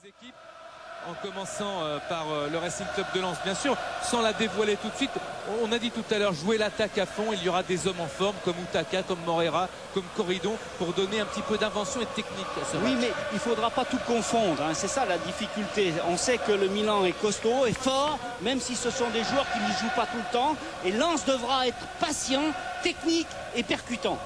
les équipes, en commençant par le Racing Club de Lens, bien sûr, sans la dévoiler tout de suite. On a dit tout à l'heure, jouer l'attaque à fond. Il y aura des hommes en forme comme Utaka, comme Morera, comme Corridon, pour donner un petit peu d'invention et de technique à ce match. Oui, mais il ne faudra pas tout confondre, hein. C'est ça la difficulté. On sait que le Milan est costaud, est fort, même si ce sont des joueurs qui ne jouent pas tout le temps. Et Lens devra être patient, technique et percutant.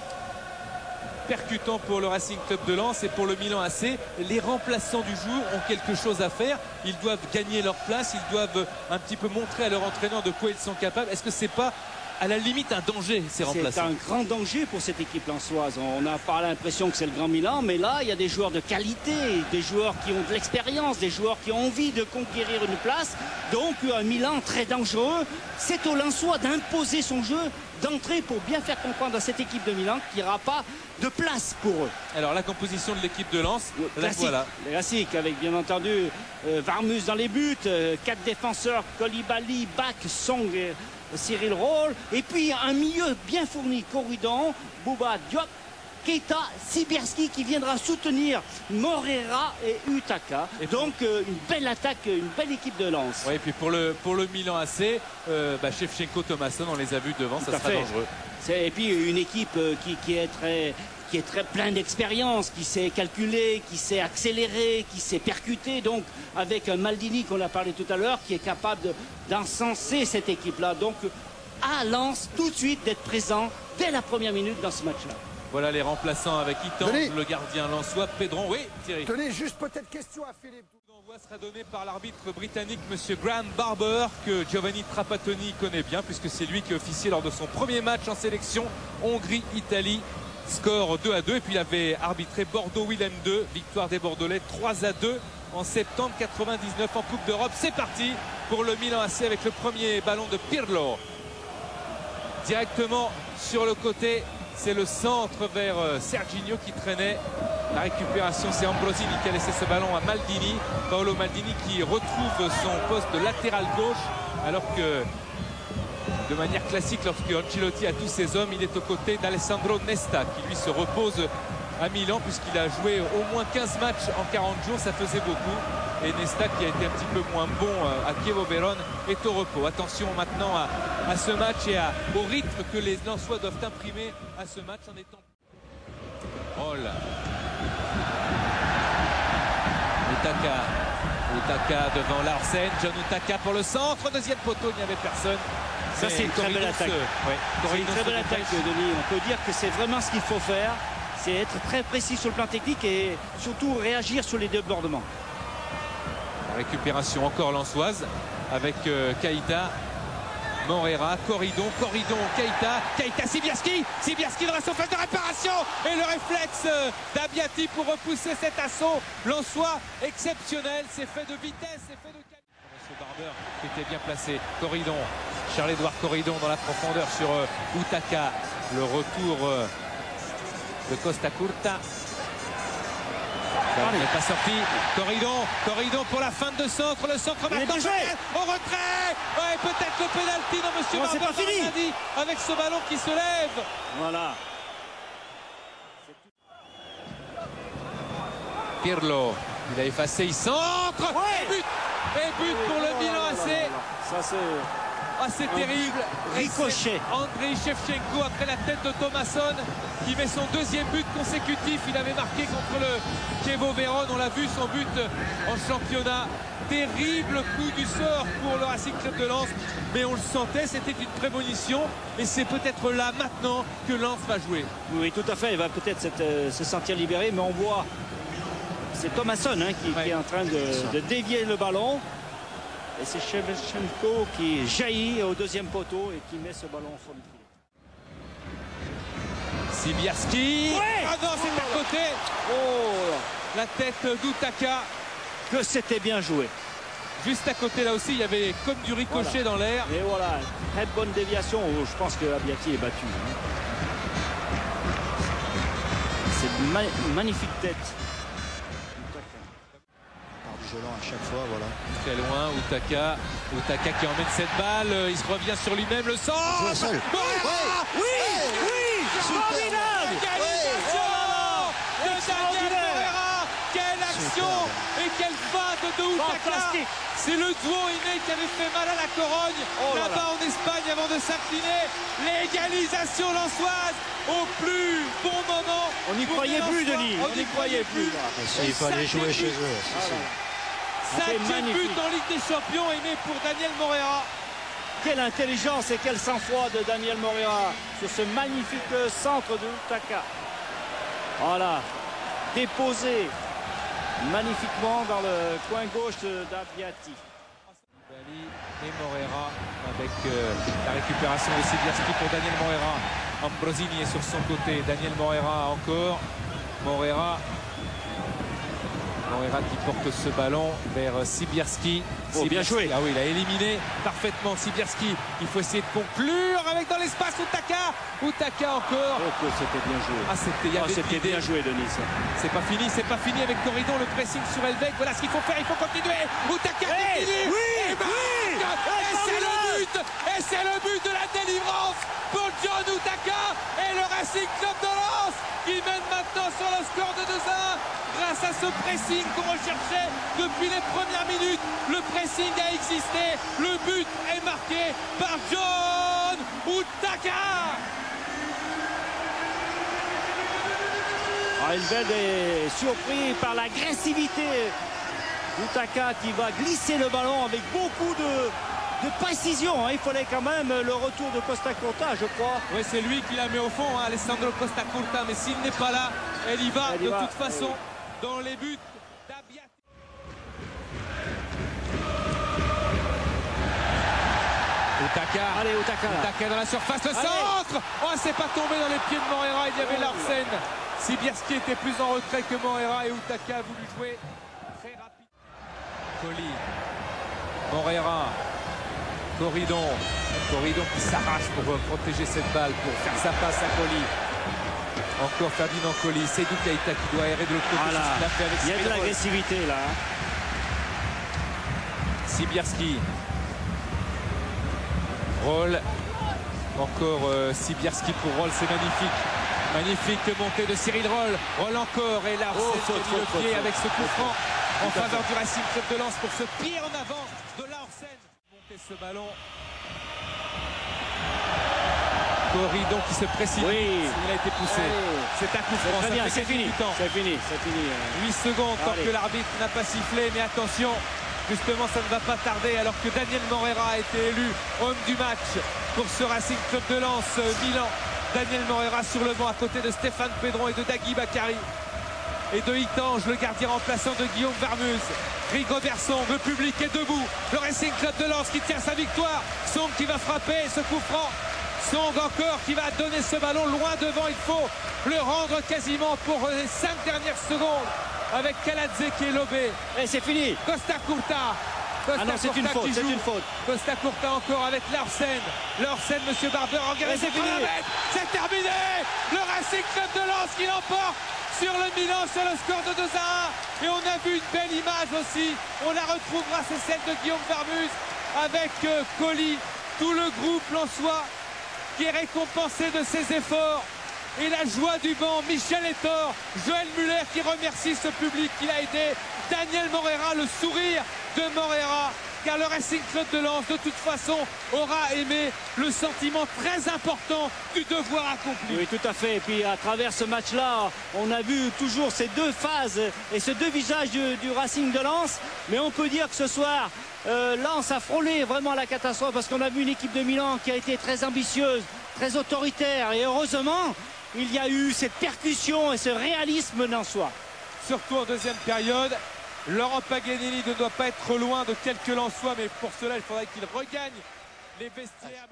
Percutant pour le Racing Club de Lens et pour le Milan AC. Les remplaçants du jour ont quelque chose à faire. Ils doivent gagner leur place. Ils doivent un petit peu montrer à leur entraîneur de quoi ils sont capables. Est-ce que c'est pas à la limite un danger, ces remplaçants? C'est un grand danger pour cette équipe lensoise. On n'a pas l'impression que c'est le Grand Milan, mais là, il y a des joueurs de qualité, des joueurs qui ont de l'expérience, des joueurs qui ont envie de conquérir une place. Donc, un Milan très dangereux. C'est aux Lensois d'imposer son jeu, d'entrer pour bien faire comprendre à cette équipe de Milan qu'il n'y aura pas de place pour eux. Alors, la composition de l'équipe de Lens, classique, voilà. Classique, avec bien entendu Varmus dans les buts, 4 défenseurs, Koulibaly, Bak, Song, Cyril Roll, et puis un milieu bien fourni, Corridon, Bouba Diop, Keita, Sibierski qui viendra soutenir Morera et Utaka. Et donc une belle attaque, une belle équipe de Lens. Oui, et puis pour le Milan AC, Shevchenko, Thomasson, on les a vus devant, ça sera dangereux. Et puis une équipe qui est très plein d'expérience, qui sait calculer, qui sait accélérer, qui sait percuter. Donc avec un Maldini qu'on a parlé tout à l'heure, qui est capable d'encenser cette équipe-là. Donc à Lens, tout de suite d'être présent dès la première minute dans ce match-là. Voilà les remplaçants avec Itan, le gardien lensois, Pedron. Oui, Thierry. Tenez, juste peut-être question à Philippe. L'envoi sera donné par l'arbitre britannique, monsieur Graham Barber, que Giovanni Trapattoni connaît bien, puisque c'est lui qui officiait lors de son premier match en sélection Hongrie-Italie. Score 2-2. Et puis il avait arbitré Bordeaux-Willem 2, victoire des Bordelais 3-2 en septembre 99 en Coupe d'Europe. C'est parti pour le Milan AC avec le premier ballon de Pirlo. Directement sur le côté. C'est le centre vers Serginho qui traînait. La récupération, c'est Ambrosini qui a laissé ce ballon à Maldini. Paolo Maldini qui retrouve son poste de latéral gauche. Alors que, de manière classique, lorsque Ancelotti a tous ses hommes, il est aux côtés d'Alessandro Nesta qui lui se repose à Milan puisqu'il a joué au moins 15 matchs en 40 jours. Ça faisait beaucoup. Et Nesta, qui a été un petit peu moins bon à Chievo Vérone, est au repos. Attention maintenant à ce match et au rythme que les Lensois doivent imprimer à ce match en étant... Roll. Utaka devant Larsen. John Utaka pour le centre. Deuxième poteau, il n'y avait personne. Ça, c'est une très belle attaque. C'est une très belle attaque, Denis. On peut dire que c'est vraiment ce qu'il faut faire. C'est être très précis sur le plan technique et surtout réagir sur les débordements. Récupération encore lensoise avec Keita, Morera, Corridon, Keita, Sibierski dans la surface de réparation et le réflexe d'Abiati pour repousser cet assaut lensois exceptionnel. C'est fait de vitesse, c'est fait de qualité. Monsieur Barber qui était bien placé, Corridon, Charles-Édouard Corridon dans la profondeur sur Utaka, le retour de Costa Curta. Il n'est pas sorti. Corridon pour la fin de centre. Le centre maintenant au retrait. Ouais, peut-être le pénalty dans monsieur Barber avec ce ballon qui se lève. Voilà. Pirlo, il a effacé, il centre. Ouais. Et but pour le Milan AC. Ça c'est... Ah, c'est terrible. Ricochet. Andriy Shevchenko après la tête de Thomasson qui met son deuxième but consécutif. Il avait marqué contre le Chievo Vérone. On l'a vu, son but en championnat. Terrible coup du sort pour le Racing Club de Lens. Mais on le sentait, c'était une prémonition. Et c'est peut-être là, maintenant, que Lens va jouer. Oui, tout à fait. Il va peut-être se sentir libéré. Mais on voit, c'est Thomasson qui est en train de dévier le ballon. Et c'est Shevchenko qui jaillit au deuxième poteau et qui met ce ballon au fond du filet. Sibierski. Ah non, c'est à côté. Oh, la tête d'Utaka. Que c'était bien joué. Juste à côté, là aussi, il y avait comme du ricochet dans l'air. Et voilà, très bonne déviation. Je pense que Abiati est battu. C'est une magnifique tête. Violent à chaque fois, voilà. Très loin, Utaka qui emmène cette balle, il se revient sur lui-même, le centre. Oui, formidable. Quelle action de Daniel Morera. Quelle action et quelle feinte de Utaka. Fantastique. C'est le duo inné qui avait fait mal à la Corogne là-bas en Espagne avant de s'incliner. L'égalisation lensoise au plus bon moment. On n'y croyait plus, Denis. On n'y croyait plus. Il fallait jouer chez eux. Cinquième but en Ligue des Champions aimé pour Daniel Moreira. Quelle intelligence et quel sang-froid de Daniel Moreira sur ce magnifique centre de Utaka. Voilà, déposé magnifiquement dans le coin gauche d'Abbiati. Bali et Moreira avec la récupération de Sibierski pour Daniel Moreira. Ambrosini est sur son côté. Daniel Moreira encore. Moreira qui porte ce ballon vers Sibierski. Oh, bien joué. Ah oui, il a éliminé parfaitement Sibierski. Il faut essayer de conclure avec dans l'espace Utaka. Utaka encore. Oh, que c'était bien joué. Ah, c'était bien joué, Denis. C'est pas fini avec Corridon, le pressing sur Elbeck. Voilà ce qu'il faut faire, il faut continuer. Utaka continue. Oui, Et c'est le but. Et c'est le but de la délivrance pour John Utaka et le Racing Club de Lens qui mène maintenant sur le score de 2-1 grâce à ce pressing qu'on recherchait depuis les premières minutes. Le pressing a existé. Le but est marqué par John Utaka. Elbeck est surpris par l'agressivité d'Utaka qui va glisser le ballon avec beaucoup de précision. Il fallait quand même le retour de Costa Curta, je crois. Oui, c'est lui qui la met au fond, Alessandro Costa Curta. Mais s'il n'est pas là, elle y va de toute façon dans les buts d'Abbiati. Utaka. Allez, Utaka. Utaka dans la surface, le centre. Oh, c'est pas tombé dans les pieds de Moreira. Il y avait Larsen. Sibierski était plus en retrait que Moreira et Utaka a voulu jouer très rapide. Colli. Moreira. Corridon qui s'arrache pour protéger cette balle, pour faire sa passe à Colli. Encore Ferdinand Colli. C'est Keita qui doit errer de l'autre côté. Voilà. Ce qu'il a fait avec Il y a de Cyril l'agressivité là. Sibierski. Roll. Encore Sibierski pour Roll, c'est magnifique. Magnifique montée de Cyril Roll. Roll encore et là, c'est le pied avec ce coup franc en faveur du Racing Club de Lens pour ce pied en avant de Larsen. Monter ce ballon. Corridon qui se précipite. Oui. Il a été poussé. C'est un coup franc. Très bien, c'est fini. C'est fini. 8 secondes tant Allez. que l'arbitre n'a pas sifflé, mais attention, justement ça ne va pas tarder alors que Daniel Moreira a été élu homme du match pour ce Racing Club de Lens Milan. Daniel Moreira sur le banc à côté de Stéphane Pedron et de Dagui Bakary et de Itange, le gardien remplaçant de Guillaume Varmus. Rigobert Song, le public est debout. Le Racing Club de Lens qui tient sa victoire. Song qui va frapper ce coup franc. Song encore qui va donner ce ballon loin devant. Il faut le rendre quasiment pour les 5 dernières secondes avec Kaladze qui est lobé. Et c'est fini. Costa Curta. Ah non, c'est une faute, c'est une faute. Costa Curta encore avec Larsen. Larsen, monsieur Barber, engagé. C'est fini. C'est terminé. Le Racing Club de Lens qui l'emporte sur le Milan sur le score de 2-1. Et on a vu une belle image aussi. On la retrouvera, c'est celle de Guillaume Varmus avec Colli. Tout le groupe lensois qui est récompensé de ses efforts. Et la joie du banc, Michel Etor, Joël Muller qui remercie ce public qui l'a aidé, Daniel Moreira, le sourire de Moreira, car le Racing Club de Lens de toute façon aura aimé le sentiment très important du devoir accompli. Oui, tout à fait. Et puis à travers ce match-là, on a vu toujours ces deux phases et ces deux visages du Racing de Lens. Mais on peut dire que ce soir, Lens a frôlé vraiment la catastrophe parce qu'on a vu une équipe de Milan qui a été très ambitieuse, très autoritaire. Et heureusement, il y a eu cette percussion et ce réalisme lensois. Surtout en deuxième période, Laurent Paganelli ne doit pas être loin de quelques Lensois, mais pour cela, il faudrait qu'il regagne les vestiaires.